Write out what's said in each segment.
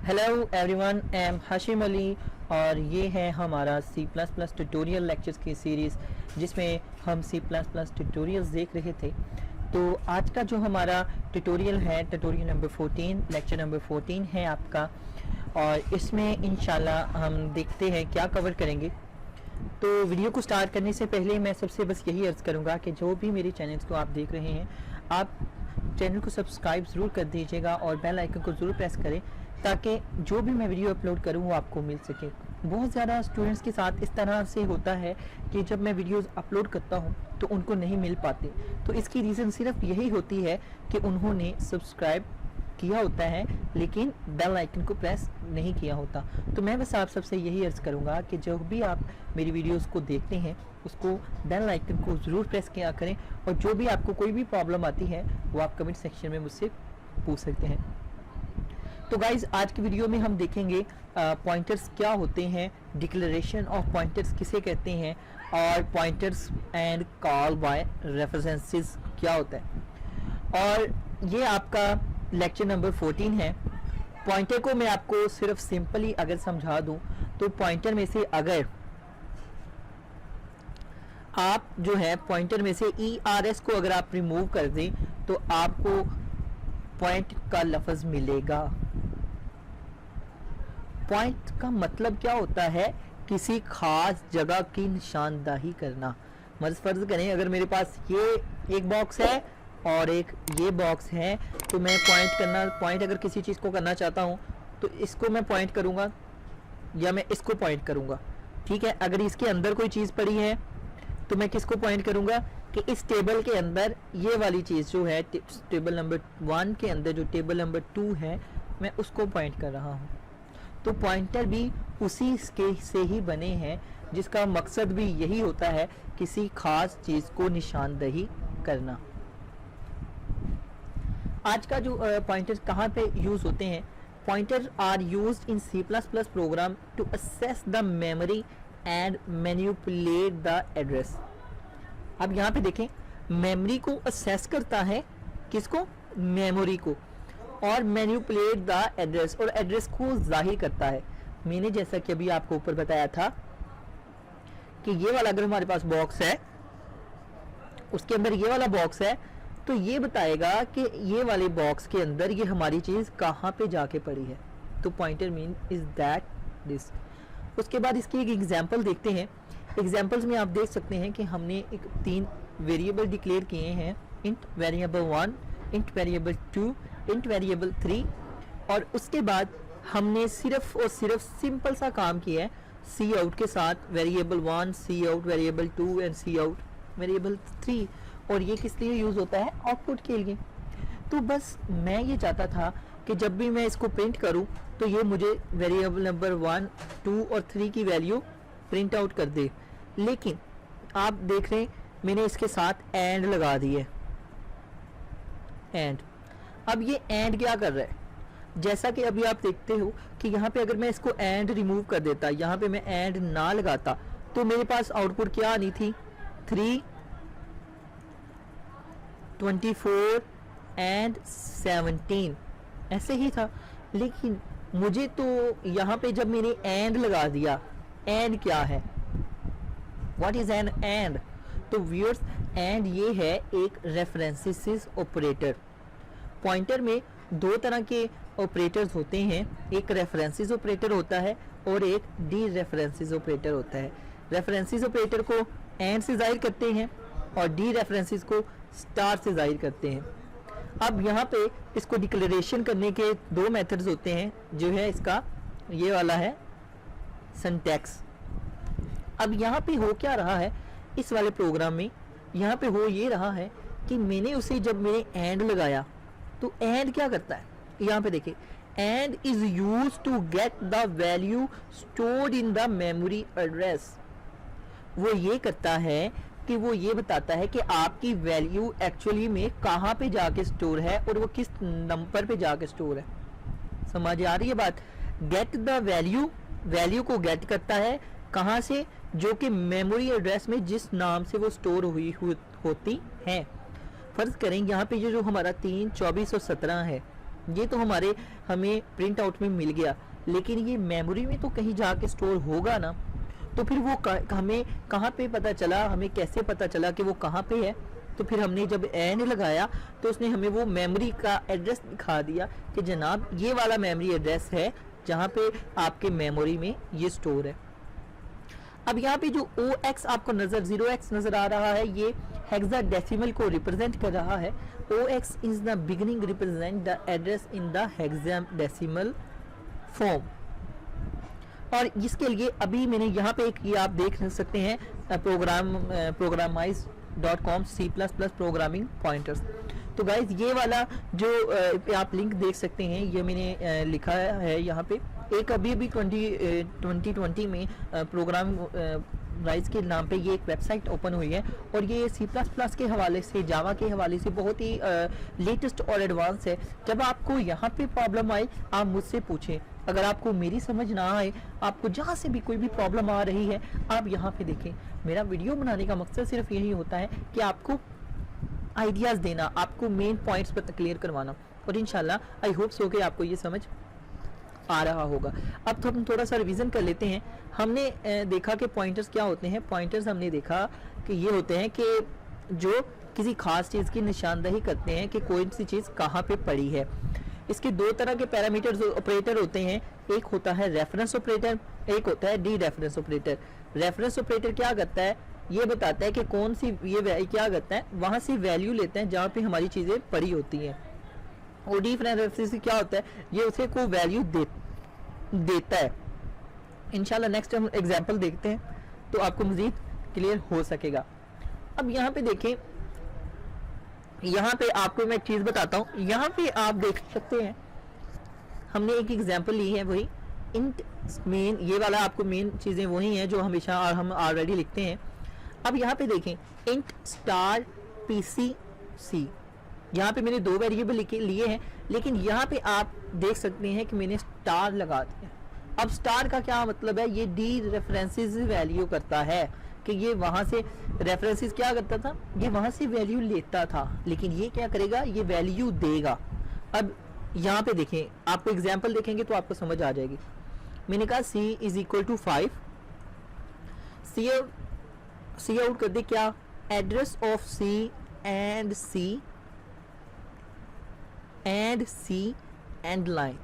Hello everyone, I am Hashim Ali और ये है हमारा C++ ट्यूटोरियल लेक्चर्स की सीरीज़ जिसमें हम C++ ट्यूटोरियल्स देख रहे थे। तो आज का जो हमारा ट्यूटोरियल है, ट्यूटोरियल नंबर 14, लेक्चर नंबर 14 है आपका, और इसमें इंशाल्लाह हम देखते हैं क्या कवर करेंगे। तो वीडियो को स्टार्ट करने से पहले मैं सबसे बस यही अर्ज़ करूँगा कि जो भी मेरे चैनल्स को आप देख रहे हैं, आप चैनल को सब्सक्राइब ज़रूर कर दीजिएगा और बेल आइकन को ज़रूर प्रेस करें ताकि जो भी मैं वीडियो अपलोड करूँ वो आपको मिल सके। बहुत ज़्यादा स्टूडेंट्स के साथ इस तरह से होता है कि जब मैं वीडियोस अपलोड करता हूँ तो उनको नहीं मिल पाते। तो इसकी रीज़न सिर्फ यही होती है कि उन्होंने सब्सक्राइब किया होता है लेकिन बेल आइकन को प्रेस नहीं किया होता। तो मैं बस आप सबसे यही अर्ज़ करूँगा कि जब भी आप मेरी वीडियोस को देखते हैं उसको बेल आइकन को ज़रूर प्रेस किया करें, और जो भी आपको कोई भी प्रॉब्लम आती है वो आप कमेंट सेक्शन में मुझसे पूछ सकते हैं। तो गाइज़, आज की वीडियो में हम देखेंगे पॉइंटर्स क्या होते हैं, डिक्लेरेशन ऑफ पॉइंटर्स किसे कहते हैं, और pointers and call by references क्या होता है। और ये आपका लेक्चर नंबर 14 है। पॉइंटर को मैं आपको सिर्फ सिंपली अगर समझा दूं तो पॉइंटर में से अगर आप जो है पॉइंटर में से ERS को अगर आप रिमूव कर दें तो आपको पॉइंट का लफ्ज़ मिलेगा। पॉइंट का मतलब क्या होता है? किसी खास जगह की निशानदाही करना। मतलब फर्ज करें अगर मेरे पास ये एक बॉक्स है और एक ये बॉक्स है, तो मैं पॉइंट अगर किसी चीज़ को करना चाहता हूँ तो इसको मैं पॉइंट करूँगा या मैं इसको पॉइंट करूँगा। ठीक है, अगर इसके अंदर कोई चीज़ पड़ी है तो मैं किसको पॉइंट करूँगा कि इस टेबल के अंदर ये वाली चीज़ जो है टेबल नंबर 1 के अंदर जो टेबल नंबर 2 है, मैं उसको पॉइंट कर रहा हूँ। तो पॉइंटर भी उसी के से ही बने हैं जिसका मकसद भी यही होता है, किसी खास चीज़ को निशानदही करना। आज का जो पॉइंटर कहाँ पे यूज़ होते हैं? Pointer are used in C++ program to access the memory and manipulate the address. अब यहाँ पे देखें, मेमोरी को असेस करता है, किसको? मेमोरी को, और मैनिपुलेट द एड्रेस, और एड्रेस को जाहिर करता है। मैंने जैसा कि अभी आपको ऊपर बताया था कि ये वाला अगर हमारे पास बॉक्स है, उसके अंदर ये वाला बॉक्स है, तो ये बताएगा कि ये वाले बॉक्स के अंदर ये हमारी चीज़ कहाँ पे जाके पड़ी है। तो pointer mean is that this. उसके बाद इसकी एक एग्जांपल देखते हैं। एग्जांपल्स में आप देख सकते हैं कि हमने एक 3 वेरिएबल डिक्लेयर किए हैं, int variable 1, int variable 2, int variable 3, और उसके बाद हमने सिर्फ और सिर्फ सिंपल सा काम किया है सी आउट के साथ, variable 1 cout, variable 2 and cout, variable 3, और ये किस लिए यूज़ होता है? आउटपुट के लिए। तो बस मैं ये चाहता था कि जब भी मैं इसको प्रिंट करूं तो ये मुझे वेरिएबल नंबर 1, 2 और 3 की वैल्यू प्रिंट आउट कर दे। लेकिन आप देख रहे हैं मैंने इसके साथ एंड लगा दी है, एंड। अब ये एंड क्या कर रहा है? जैसा कि अभी आप देखते हो कि यहाँ पे अगर मैं इसको एंड रिमूव कर देता, यहाँ पे मैं एंड ना लगाता, तो मेरे पास आउटपुट क्या आनी थी? 3, 24 एंड 17 ऐसे ही था। लेकिन मुझे तो यहाँ पे जब मैंने एंड लगा दिया, एंड क्या है? What is an and? तो व्यूअर्स, एंड ये है एक रेफरेंसेस ऑपरेटर। पॉइंटर में 2 तरह के ऑपरेटर्स होते हैं, एक रेफरेंसेस ऑपरेटर होता है और एक डी रेफरेंसेस ऑपरेटर होता है। रेफरेंसेस ऑपरेटर को एंड से जाहिर करते हैं और डी रेफरेंसेस को स्टार से जाहिर करते हैं। अब यहाँ पे इसको डिक्लेरेशन करने के 2 मेथड्स होते हैं, जो है इसका ये वाला है सिंटैक्स। अब यहाँ पे हो क्या रहा है इस वाले प्रोग्राम में? यहाँ पे हो ये रहा है कि मैंने उसे जब मैंने एंड लगाया तो एंड क्या करता है? यहाँ पे देखिए, and is use to get the value stored in the memory address. वो ये करता है कि वो ये बताता है कि आपकी वैल्यू एक्चुअली में कहाँ पे जाके स्टोर है और वो किस नंबर पे जाके स्टोर है। समझ आ रही है बात? गेट द वैल्यू, वैल्यू को गेट करता है कहाँ से? जो कि मेमोरी एड्रेस में जिस नाम से वो स्टोर होती है। फर्ज करें यहाँ पे ये जो हमारा 3, 24 और 17 है, ये तो हमें प्रिंट आउट में मिल गया, लेकिन ये मेमोरी में तो कहीं जाके स्टोर होगा ना, तो फिर वो हमें कहाँ पे पता चला, हमें कैसे पता चला कि वो कहाँ पे है? तो फिर हमने जब एंड लगाया तो उसने हमें वो मेमोरी का एड्रेस दिखा दिया कि जनाब ये वाला मेमोरी एड्रेस है जहाँ पे आपके मेमोरी में ये स्टोर है। अब यहाँ पे जो OX आपको नजर 0x नजर आ रहा है, ये हेक्साडेसिमल को रिप्रेजेंट कर रहा है। OX is the beginning represent the address in the hexadecimal form. और इसके लिए अभी मैंने यहाँ पे एक ये आप देख सकते हैं programize.com C++ प्रोग्रामिंग पॉइंटर्स। तो गाइज ये वाला जो आप लिंक देख सकते हैं, ये मैंने लिखा है यहाँ पे। एक अभी 2020 में प्रोग्राम राइज के नाम पे ये एक वेबसाइट ओपन हुई है, और ये C++ के हवाले से, जावा के हवाले से बहुत ही लेटेस्ट और एडवांस है। जब आपको यहाँ पे प्रॉब्लम आए आप मुझसे पूछें, अगर आपको मेरी समझ ना आए, आपको जहाँ से भी कोई भी प्रॉब्लम आ रही है, आप यहाँ पे देखें। मेरा वीडियो बनाने का मकसद सिर्फ यही होता है कि आपको आइडियाज़ देना, आपको मेन पॉइंट्स पर क्लियर करवाना, और इंशाल्लाह आई होप सो कि आपको ये समझ आ रहा होगा। अब तो हम थोड़ा सा रिवीजन कर लेते हैं। हमने देखा कि पॉइंटर्स क्या होते हैं। पॉइंटर्स हमने देखा कि ये होते हैं कि जो किसी खास चीज़ की निशानदही करते हैं कि कोई सी चीज़ कहाँ पे पड़ी है। इसके दो तरह के पैरामीटर्स ऑपरेटर होते हैं, एक होता है रेफरेंस ऑपरेटर, एक होता है D reference operator. Reference operator क्या करता है, ये बताता है कि कौन सी ये क्या करता है, वहाँ से वैल्यू लेते हैं जहाँ पे हमारी चीज़ें पड़ी होती हैं। और डी रेफरेंस क्या होता है, ये उसे कोई वैल्यू देता है। इंशाल्लाह नेक्स्ट हम एग्जाम्पल देखते हैं तो आपको मजीद क्लियर हो सकेगा। अब यहाँ पे देखें, यहाँ पे आपको मैं एक चीज़ बताता हूँ। यहाँ पे आप देख सकते हैं हमने एक एग्जाम्पल ली है, वही इंट मेन, ये वाला आपको मेन चीज़ें वही हैं जो हमेशा और हम ऑलरेडी लिखते हैं। अब यहाँ पे देखें इंट स्टार PCC, यहाँ पे मैंने दो वेरिएबल लिए हैं, लेकिन यहाँ पे आप देख सकते हैं कि मैंने स्टार लगा दिया। अब स्टार का क्या मतलब है, ये डी रेफरेंसेस वैल्यू करता है कि ये वहाँ से रेफरेंसेस क्या करता था, ये वहाँ से वैल्यू लेता था, लेकिन ये क्या करेगा, ये वैल्यू देगा। अब यहाँ पे देखें, आपको एग्जाम्पल देखेंगे तो आपको समझ आ जाएगी। मैंने कहा C is equal to 5, cout कर दे क्या, address of C end line.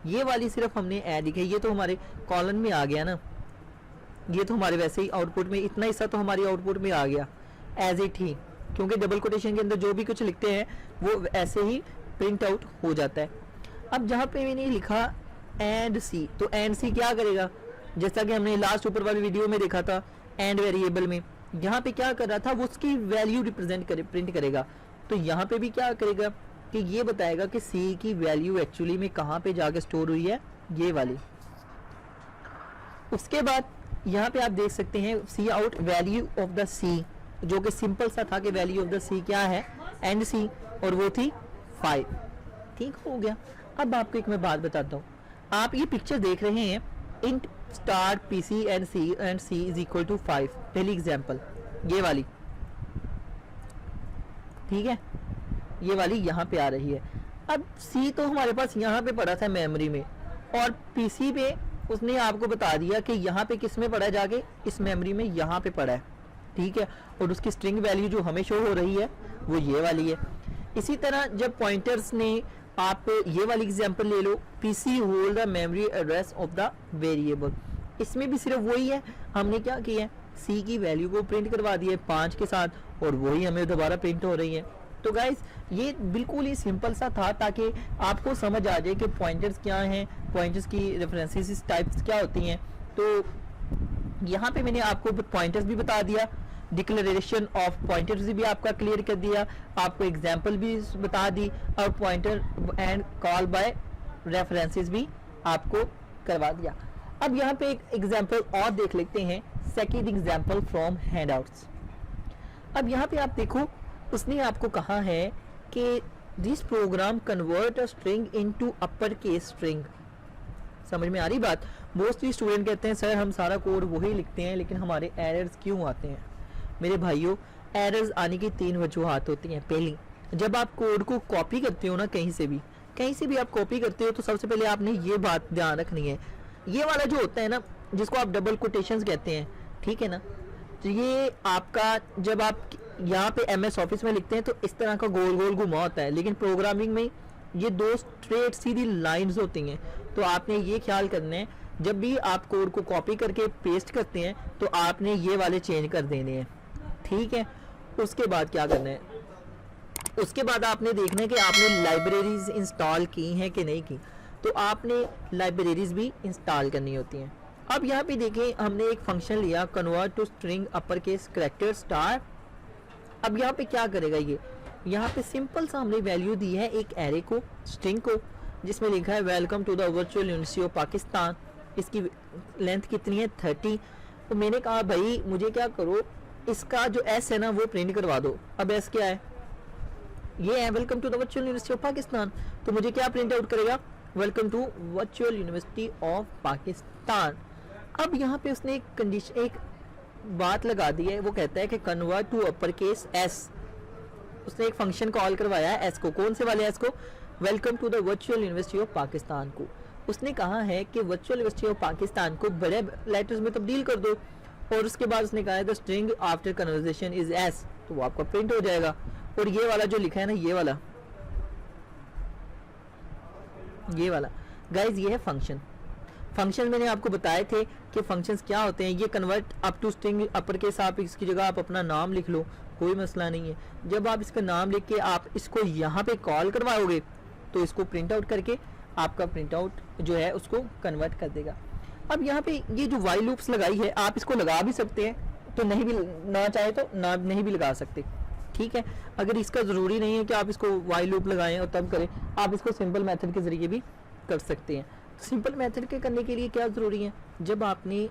ये वाली सिर्फ हमने ऐड लिखी है, ये तो हमारे कॉलम में आ गया ना, ये तो हमारे वैसे ही आउटपुट में इतना हिस्सा तो हमारी आउटपुट में आ गया एज इट ही, क्योंकि डबल कोटेशन के अंदर जो भी कुछ लिखते हैं वो ऐसे ही प्रिंट आउट हो जाता है। अब जहाँ पे मैंने लिखा एंड सी, तो एंड सी क्या करेगा, जैसा कि हमने लास्ट ऊपर वाली वीडियो में देखा था एंड वेरिएबल में, यहाँ पे क्या कर रहा था, वो उसकी वैल्यू प्रिंट करेगा। तो यहाँ पे भी क्या करेगा कि ये बताएगा कि सी की वैल्यू एक्चुअली में कहाँ पे जाके स्टोर हुई है, ये वाली। उसके बाद यहाँ पे आप देख सकते हैं सी आउट वैल्यू ऑफ द सी, जो कि सिंपल सा था कि वैल्यू ऑफ द सी क्या है, एंड सी, और वो थी 5। ठीक हो गया। अब आपको एक मैं बात बताता हूँ, आप ये पिक्चर देख रहे हैं int star PC and C is equal to 5, पहली एग्जाम्पल ये वाली, ठीक है, ये वाली यहाँ पे आ रही है। अब C तो हमारे पास यहाँ पे पड़ा था मेमोरी में, और PC पे उसने आपको बता दिया कि यहाँ पे किस में पड़ा है, जाके इस मेमोरी में यहाँ पे पड़ा है, ठीक है, और उसकी स्ट्रिंग वैल्यू जो हमें शो हो रही है वो ये वाली है। इसी तरह जब पॉइंटर्स ने, आप ये वाली एग्जांपल ले लो, PC hold the memory address of the variable, इसमें भी सिर्फ वही है, हमने क्या किया है, C की वैल्यू को प्रिंट करवा दिया है 5 के साथ, और वही हमें दोबारा प्रिंट हो रही है। तो गाइस ये बिल्कुल ही सिंपल सा था, ताकि आपको समझ आ जाए कि पॉइंटर्स क्या हैं, पॉइंटर्स की रेफरेंसेस टाइप्स क्या होती हैं। तो यहाँ पे मैंने आपको पॉइंटर्स भी बता दिया, डिक्लेरेशन ऑफ पॉइंटर्स भी आपका क्लियर कर दिया, आपको एग्जांपल भी बता दी, और pointer and call by references भी आपको करवा दिया। अब यहाँ पे एक एग्जांपल और देख लेते हैं, सेकंड एग्जांपल फ्रॉम हैंडआउट्स। अब यहाँ पे आप देखो, उसने आपको कहा है कि this program convert a string into upper case string. समझ में आ रही बात? मोस्टली स्टूडेंट कहते हैं सर हम सारा कोड वही लिखते हैं, लेकिन हमारे एरर्स क्यों आते हैं? मेरे भाइयों, एरर्स आने की 3 वजूहात होती हैं। पहली, जब आप कोड को कॉपी करते हो ना कहीं से भी, कहीं से भी आप कॉपी करते हो तो सबसे पहले आपने ये बात ध्यान रखनी है, ये वाला जो होता है ना जिसको आप डबल कोटेशंस कहते हैं, ठीक है ना, तो ये आपका जब आप यहाँ पे MS ऑफिस में लिखते हैं तो इस तरह का गोल गोल घुमा होता है, लेकिन प्रोग्रामिंग में ये दो स्ट्रेट सीधी लाइंस होती हैं। तो आपने ये ख्याल करना है जब भी आप कोड को कॉपी करके पेस्ट करते हैं तो आपने ये वाले चेंज कर देने हैं, ठीक है। उसके बाद क्या करना है, उसके बाद आपने देखना है कि आपने लाइब्रेरीज इंस्टॉल की हैं कि नहीं की, तो आपने लाइब्रेरीज भी इंस्टॉल करनी होती हैं। अब यहाँ पे देखें हमने एक फंक्शन लिया convert to string upper case character star. अब यहाँ पे क्या करेगा ये, यहाँ पे सिंपल सा हमने वैल्यू दी है एक एरे को, स्ट्रिंग को, जिसमें लिखा है welcome to the virtual university of Pakistan. इसकी लेंथ कितनी है 30। तो मैंने कहा भाई मुझे क्या करो, इसका जो एस है ना वो प्रिंट करवा दो। अब एस क्या है, ये है welcome to the virtual university of Pakistan, तो मुझे क्या प्रिंट आउट करेगा, welcome to virtual university of Pakistan. अब यहाँ पे उसने एक कंडीशन, एक बात लगा दी है, वो कहता है कि convert to upper case S. उसने एक फंक्शन कॉल करवाया है एस को, कौन से वाले एस को, welcome to the virtual university of Pakistan को। उसने कहा है कि वर्चुअल यूनिवर्सिटी ऑफ पाकिस्तान को बड़े लेटर्स में तब्दील कर दो, और उसके बाद उसने कहा है the string after conversation is S, तो वो आपका प्रिंट हो जाएगा। और ये वाला जो लिखा है ना, ये वाला गाइज ये है फंक्शन। फंक्शन मैंने आपको बताए थे कि फंक्शंस क्या होते हैं। ये convert up to string upper case, आप इसकी जगह आप अपना नाम लिख लो, कोई मसला नहीं है। जब आप इसका नाम लिख के आप इसको यहाँ पे कॉल करवाओगे तो इसको प्रिंट आउट करके आपका प्रिंट आउट जो है उसको कन्वर्ट कर देगा। अब यहाँ पे ये जो वाइल लूप्स लगाई है, आप इसको लगा भी सकते हैं, तो नहीं भी ना चाहे तो ना नहीं भी लगा सकते, ठीक है। अगर इसका ज़रूरी नहीं है कि आप इसको वाइल लूप लगाएं और तब करें, आप इसको सिंपल मेथड के ज़रिए भी कर सकते हैं। सिंपल मेथड के करने के लिए क्या ज़रूरी है, जब आपने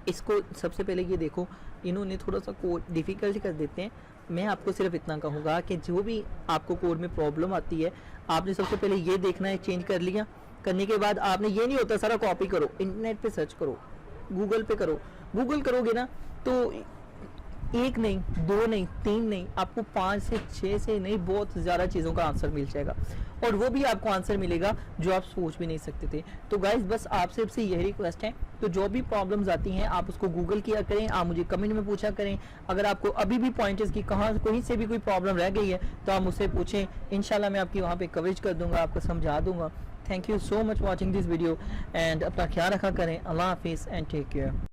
इसको, सबसे पहले ये देखो इन्होंने थोड़ा सा कोड डिफ़िकल्ट कर देते हैं। मैं आपको सिर्फ इतना कहूँगा कि जो भी आपको कोड में प्रॉब्लम आती है, आपने सबसे पहले ये देखना है, चेंज कर लिया, करने के बाद आपने, ये नहीं होता सारा कॉपी करो, इंटरनेट पे सर्च करो, गूगल पे करो, गूगल करोगे ना तो एक नहीं, दो नहीं, तीन नहीं, आपको 5 से 6 से नहीं, बहुत ज़्यादा चीज़ों का आंसर मिल जाएगा, और वो भी आपको आंसर मिलेगा जो आप सोच भी नहीं सकते थे। तो गाइस बस आपसे यही रिक्वेस्ट है, तो जो भी प्रॉब्लम्स आती हैं आप उसको गूगल किया करें, आप मुझे कमेंट में पूछा करें। अगर आपको अभी भी पॉइंटर्स की कहीं से भी कोई प्रॉब्लम रह गई है तो आप मुझसे पूछें, इंशाल्लाह मैं आपकी वहाँ पे कवरेज कर दूंगा, आपको समझा दूंगा। Thank you so much watching this video, and अपना ख्याल रखा करें। अल्लाह हाफिज़ एंड टेक केयर।